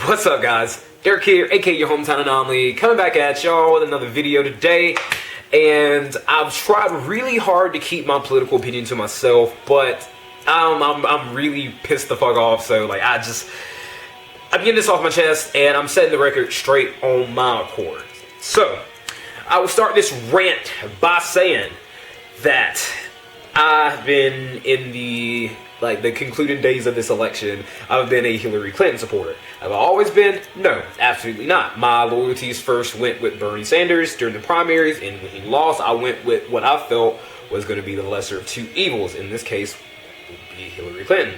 What's up, guys? Derek here, aka your hometown Anomaly, coming back at y'all with another video today. And I've tried really hard to keep my political opinion to myself, but I'm really pissed the fuck off. So like, I'm getting this off my chest, and I'm setting the record straight on my accord. So I will start this rant by saying that I've been in the concluding days of this election, I've been a Hillary Clinton supporter. Have I always been? No, absolutely not. My loyalties first went with Bernie Sanders during the primaries, and when he lost, I went with what I felt was going to be the lesser of two evils. In this case, would be Hillary Clinton.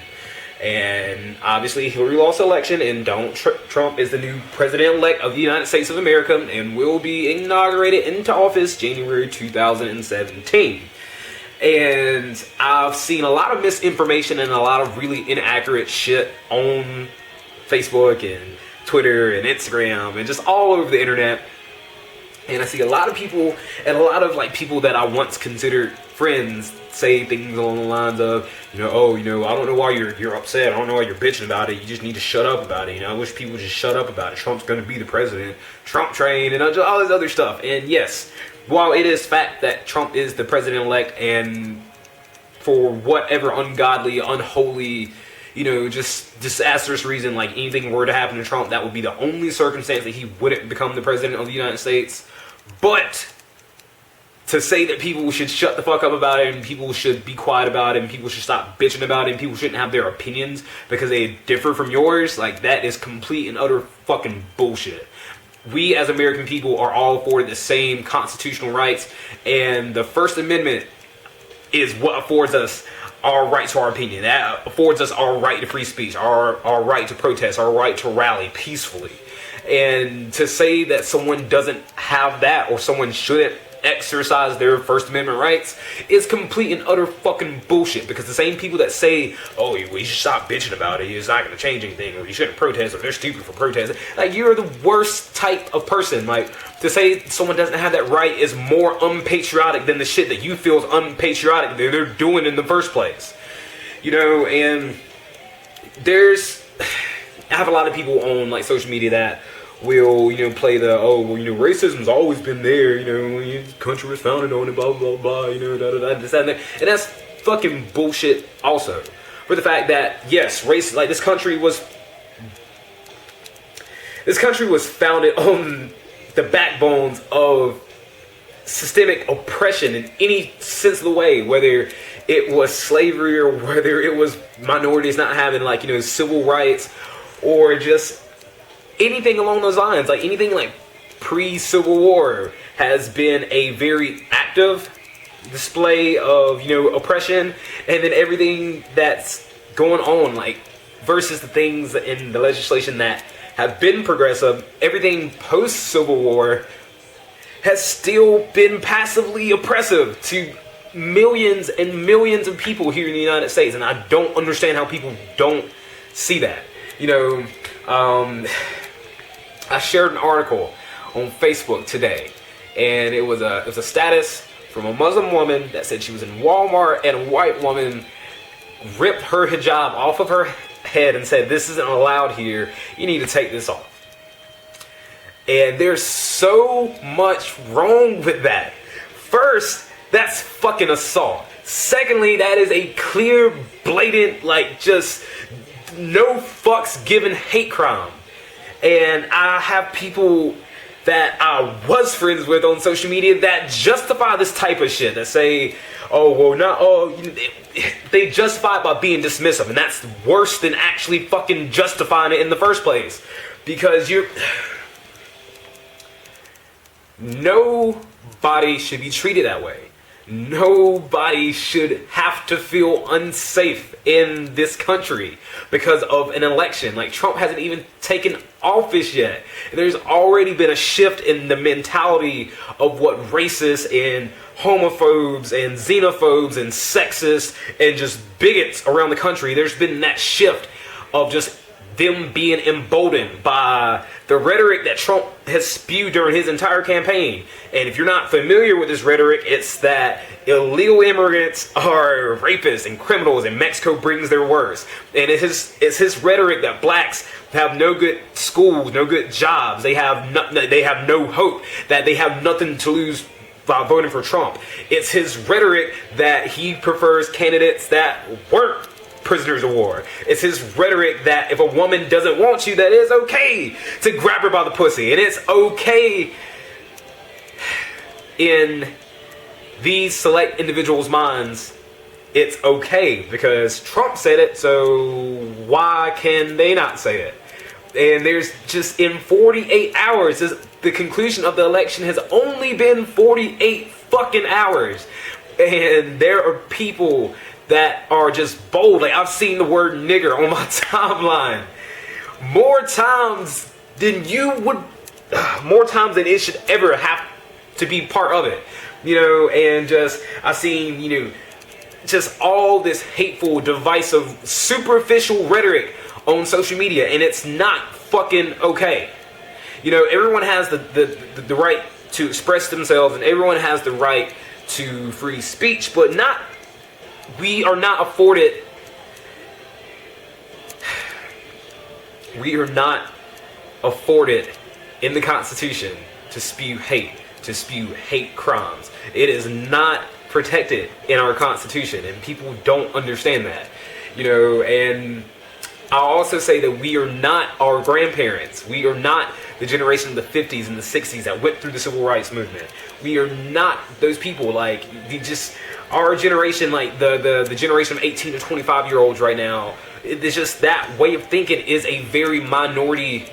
And obviously, Hillary lost the election, and Donald Trump is the new president-elect of the United States of America, and will be inaugurated into office January 2017. And I've seen a lot of misinformation and a lot of really inaccurate shit on Facebook and Twitter and Instagram and just all over the internet. And I see a lot of people and a lot of people that I once considered friends say things along the lines of, I don't know why you're upset. I don't know why you're bitching about it. You just need to shut up about it. I wish people would just shut up about it. Trump's going to be the president. Trump train and all this other stuff. And yes, while it is fact that Trump is the president-elect, and for whatever ungodly, unholy, just disastrous reason, like anything were to happen to Trump, that would be the only circumstance that he wouldn't become the president of the United States. But to say that people should shut the fuck up about it, and people should be quiet about it, and people should stop bitching about it, and people shouldn't have their opinions because they differ from yours, that is complete and utter fucking bullshit. We as American people are all afforded the same constitutional rights, and the First Amendment is what affords us our right to our opinion. That affords us our right to free speech, our right to protest, our right to rally peacefully. And to say that someone doesn't have that, or someone shouldn't exercise their First Amendment rights, is complete and utter fucking bullshit. Because the same people that say, oh, you should stop bitching about it, it's not going to change anything, or you shouldn't protest, or they're stupid for protesting, you're the worst type of person. To say someone doesn't have that right is more unpatriotic than the shit that you feel is unpatriotic that they're doing in the first place. And I have a lot of people on social media that will, play the, racism's always been there, the country was founded on it, blah, blah, blah, this, that, and that. And that's fucking bullshit also. For the fact that, yes, this country was founded on the backbones of systemic oppression in any sense of the way, whether it was slavery or whether it was minorities not having, civil rights, or just anything along those lines. Anything pre-Civil War has been a very active display of, oppression. And then everything that's going on, versus the things in the legislation that have been progressive, everything post-Civil War has still been passively oppressive to millions and millions of people here in the United States. And I don't understand how people don't see that. I shared an article on Facebook today, and it was a status from a Muslim woman that said she was in Walmart, and a white woman ripped her hijab off of her head and said, "This isn't allowed here. You need to take this off." And there's so much wrong with that. First, that's fucking assault. Secondly, that is a clear, blatant, just no fucks given hate crime. And I have people that I was friends with on social media that justify this type of shit, that say, they justify it by being dismissive, and that's worse than actually fucking justifying it in the first place. Because nobody should be treated that way. Nobody should have to feel unsafe in this country because of an election. Trump hasn't even taken office yet. And there's already been a shift in the mentality of what racists and homophobes and xenophobes and sexists and just bigots around the country. There's been that shift of just them being emboldened by the rhetoric that Trump has spewed during his entire campaign. And if you're not familiar with this rhetoric, it's that illegal immigrants are rapists and criminals, and Mexico brings their worst. And it's his rhetoric that blacks have no good schools, no good jobs. They have no hope, that they have nothing to lose by voting for Trump. It's his rhetoric that he prefers candidates that weren't prisoners of war. It's his rhetoric that if a woman doesn't want you, that it's okay to grab her by the pussy. And it's okay in these select individuals' minds. It's okay because Trump said it, so why can they not say it? And there's just in 48 hours, the conclusion of the election has only been 48 fucking hours. And there are people that are just bold. Like, I've seen the word nigger on my timeline more times than it should ever have to be part of it. You know, and just, I've seen, you know, just all this hateful, divisive, superficial rhetoric on social media, and it's not fucking okay. You know, everyone has the right to express themselves, and everyone has the right to free speech, but we are not afforded in the Constitution to spew hate crimes. It is not protected in our Constitution, and people don't understand that. You know, and I'll also say that we are not our grandparents. We are not the generation of the 50s and the 60s that went through the civil rights movement. We are not those people. Like, our generation, like the generation of 18 to 25 year olds right now, it's just that way of thinking is a very minority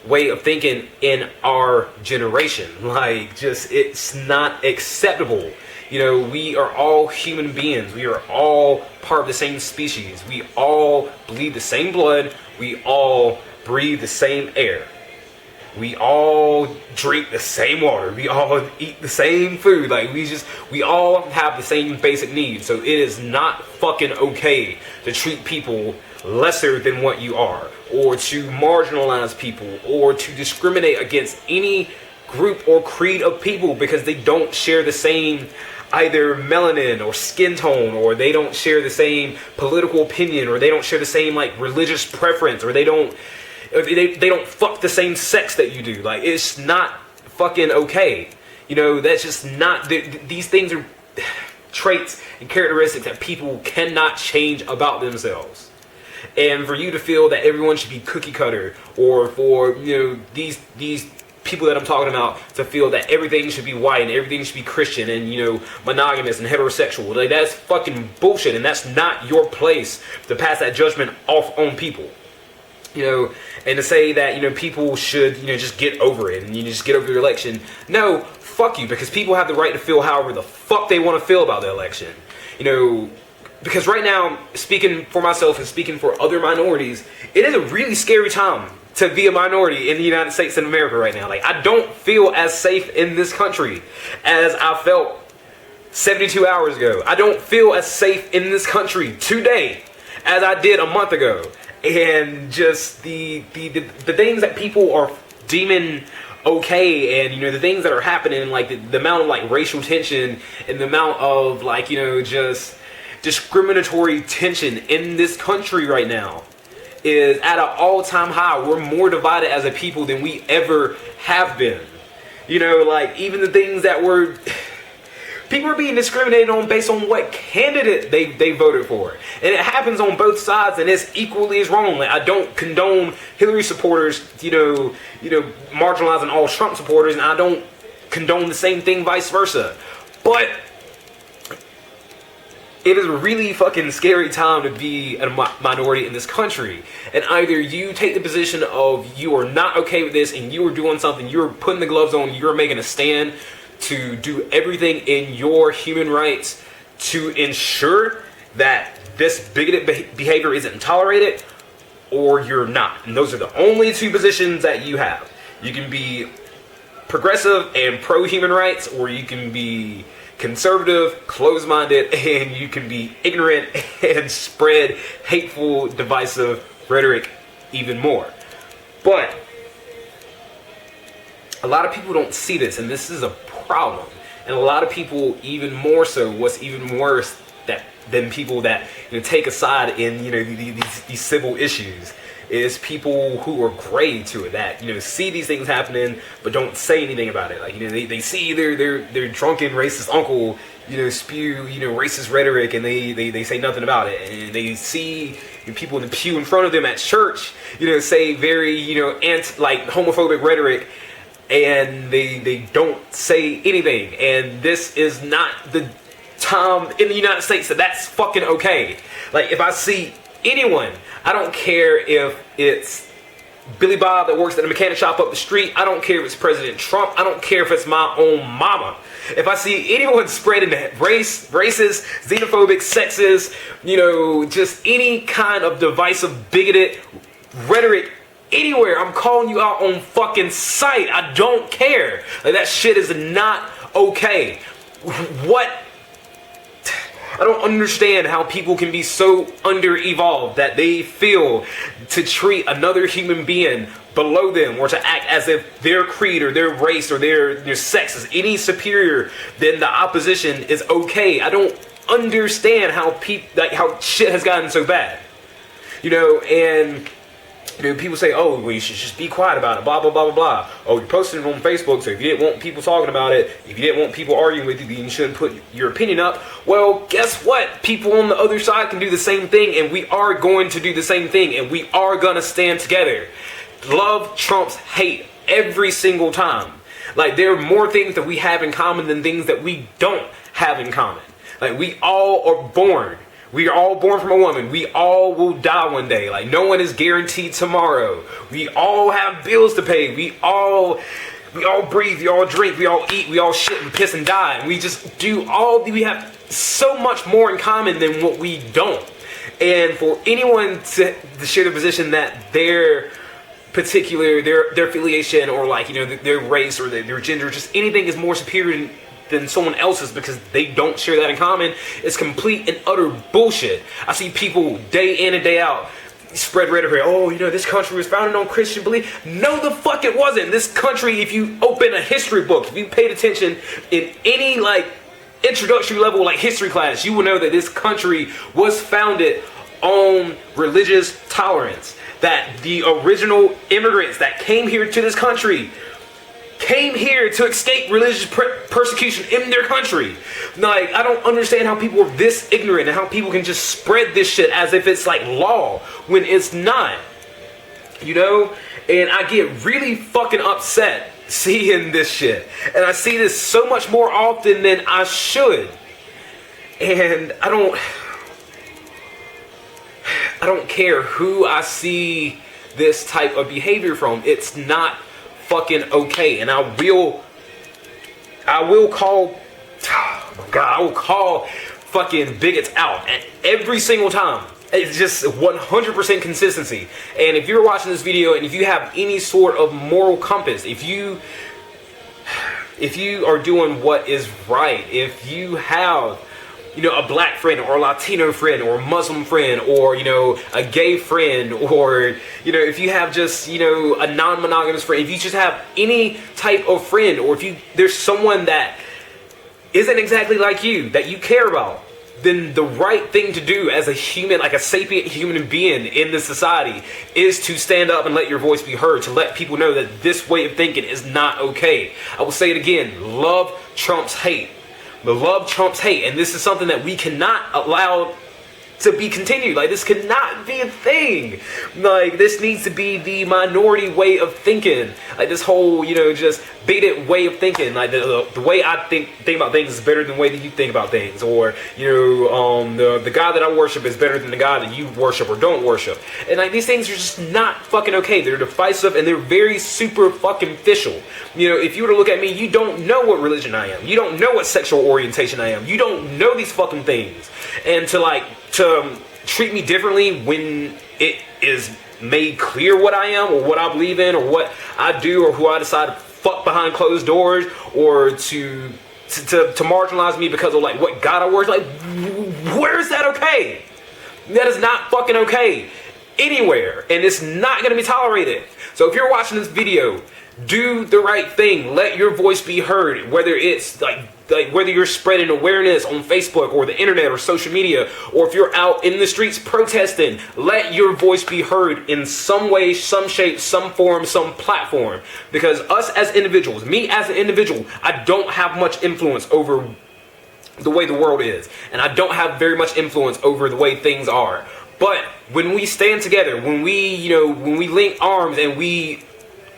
way of thinking in our generation. Like, just, it's not acceptable. You know, we are all human beings. We are all part of the same species. We all bleed the same blood. We all breathe the same air. We all drink the same water. We all eat the same food. Like, we all have the same basic needs. So it is not fucking okay to treat people lesser than what you are, or to marginalize people, or to discriminate against any group or creed of people because they don't share the same either melanin or skin tone, or they don't share the same political opinion, or they don't share the same like religious preference, or they don't fuck the same sex that you do. Like, it's not fucking okay. You know, that's just not, these things are traits and characteristics that people cannot change about themselves. And for you to feel that everyone should be cookie cutter, or for, you know, these people that I'm talking about to feel that everything should be white and everything should be Christian and, you know, monogamous and heterosexual, like, that's fucking bullshit, and that's not your place to pass that judgment off on people. You know, and to say that, you know, people should, you know, just get over it and you just get over your election. No, fuck you, because people have the right to feel however the fuck they want to feel about the election. You know, because right now, speaking for myself and speaking for other minorities, it is a really scary time to be a minority in the United States and America right now. Like, I don't feel as safe in this country as I felt 72 hours ago. I don't feel as safe in this country today as I did a month ago. And just the things that people are deeming okay, and, you know, the things that are happening, like the amount of like racial tension and the amount of, like, you know, just discriminatory tension in this country right now is at an all-time high. We're more divided as a people than we ever have been. You know, like, even the things that people are being discriminated on based on what candidate they voted for. And it happens on both sides, and it's equally as wrong. Like, I don't condone Hillary supporters, you know, marginalizing all Trump supporters, and I don't condone the same thing vice versa. But it is a really fucking scary time to be a minority in this country. And either you take the position of you are not okay with this and you are doing something, you're putting the gloves on, you're making a stand to do everything in your human rights to ensure that this bigoted behavior isn't tolerated, or you're not. And those are the only two positions that you have. You can be progressive and pro-human rights, or you can be conservative, closed-minded, and you can be ignorant and spread hateful, divisive rhetoric even more. But a lot of people don't see this, and this is a problem. And a lot of people, even more so, what's even worse than people that, you know, take a side in, you know, these civil issues, is people who are gray to it, that, you know, see these things happening but don't say anything about it. Like, you know, they see their drunken racist uncle, you know, spew, you know, racist rhetoric, and they say nothing about it. And they see people in the pew in front of them at church, you know, say very, you know, homophobic rhetoric, and they don't say anything. And this is not the time in the United States that that's fucking okay. Like, if I see anyone, I don't care if it's Billy Bob that works at a mechanic shop up the street, I don't care if it's President Trump, I don't care if it's my own mama. If I see anyone spreading racist, xenophobic, sexist, you know, just any kind of divisive, bigoted rhetoric anywhere, I'm calling you out on fucking sight. I don't care. Like, that shit is not okay. What? I don't understand how people can be so under-evolved that they feel to treat another human being below them, or to act as if their creed or their race or their sex is any superior than the opposition is okay. I don't understand how how shit has gotten so bad. You know, and you know, people say, oh, well, you should just be quiet about it, blah, blah, blah, blah, blah. Oh, you're posting it on Facebook, so if you didn't want people talking about it, if you didn't want people arguing with you, then you shouldn't put your opinion up. Well, guess what? People on the other side can do the same thing, and we are going to do the same thing, and we are going to stand together. Love trumps hate every single time. Like, there are more things that we have in common than things that we don't have in common. Like, we all are born. We are all born from a woman. We all will die one day. Like, no one is guaranteed tomorrow. We all have bills to pay. We all breathe. We all drink. We all eat. We all shit and piss and die. And we just do we have so much more in common than what we don't. And for anyone to share the position that their particular, their affiliation, or, like, you know, their race or their gender, just anything is more superior than someone else's because they don't share that in common, is complete and utter bullshit. I see people day in and day out spread rhetoric. Oh, you know, this country was founded on Christian belief. No, the fuck it wasn't. This country, if you open a history book, if you paid attention in any, like, introductory level, like, history class, you will know that this country was founded on religious tolerance. That the original immigrants that came here to this country came here to escape religious persecution in their country. Like, I don't understand how people are this ignorant and how people can just spread this shit as if it's like law when it's not. You know? And I get really fucking upset seeing this shit. And I see this so much more often than I should. And I don't care who I see this type of behavior from. It's not fucking okay. And I will call, oh my God, I will call fucking bigots out at every single time. It's just 100% consistency. And if you're watching this video and if you have any sort of moral compass, if you are doing what is right, if you have, you know, a black friend or a Latino friend or a Muslim friend or, you know, a gay friend, or, you know, if you have just, you know, a non-monogamous friend, if you just have any type of friend, or if there's someone that isn't exactly like you, that you care about, then the right thing to do as a human, like a sapient human being in this society, is to stand up and let your voice be heard, to let people know that this way of thinking is not okay. I will say it again, love trumps hate. The love trumps hate, and this is something that we cannot allow to be continued. Like, this cannot be a thing. Like, this needs to be the minority way of thinking. Like, this whole, you know, just bigoted way of thinking. Like, the way I think about things is better than the way that you think about things. Or, you know, the God that I worship is better than the God that you worship or don't worship. And, like, these things are just not fucking okay. They're divisive, and they're very super fucking official. You know, if you were to look at me, you don't know what religion I am. You don't know what sexual orientation I am. You don't know these fucking things. And to treat me differently when it is made clear what I am, or what I believe in, or what I do, or who I decide to fuck behind closed doors, or to marginalize me because of, like, what God I worship, like, where is that okay? That is not fucking okay anywhere, and it's not going to be tolerated. So if you're watching this video, do the right thing. Let your voice be heard, whether it's, like, like whether you're spreading awareness on Facebook or the internet or social media, or if you're out in the streets protesting, let your voice be heard in some way, some shape, some form, some platform. Because us as individuals, me as an individual, I don't have much influence over the way the world is, and I don't have very much influence over the way things are. But when we stand together, when we link arms and we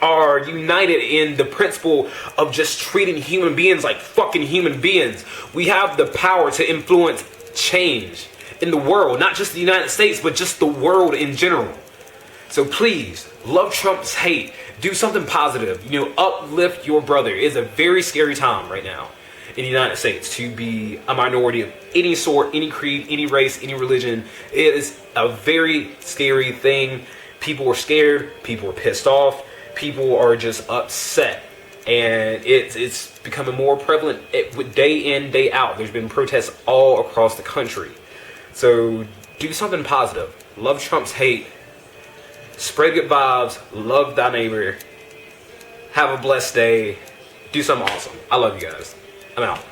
are united in the principle of just treating human beings like fucking human beings, we have the power to influence change in the world, not just the United States, but just the world in general. So please, love Trump's hate. Do something positive. Uplift your brother. It's a very scary time right now in the United States to be a minority of any sort, any creed, any race, any religion. It is a very scary thing. People are scared. People are pissed off. People are just upset. And it's becoming more prevalent with day in, day out. There's been protests all across the country. So do something positive. Love Trump's hate. Spread good vibes. Love thy neighbor. Have a blessed day. Do something awesome. I love you guys. I'm out.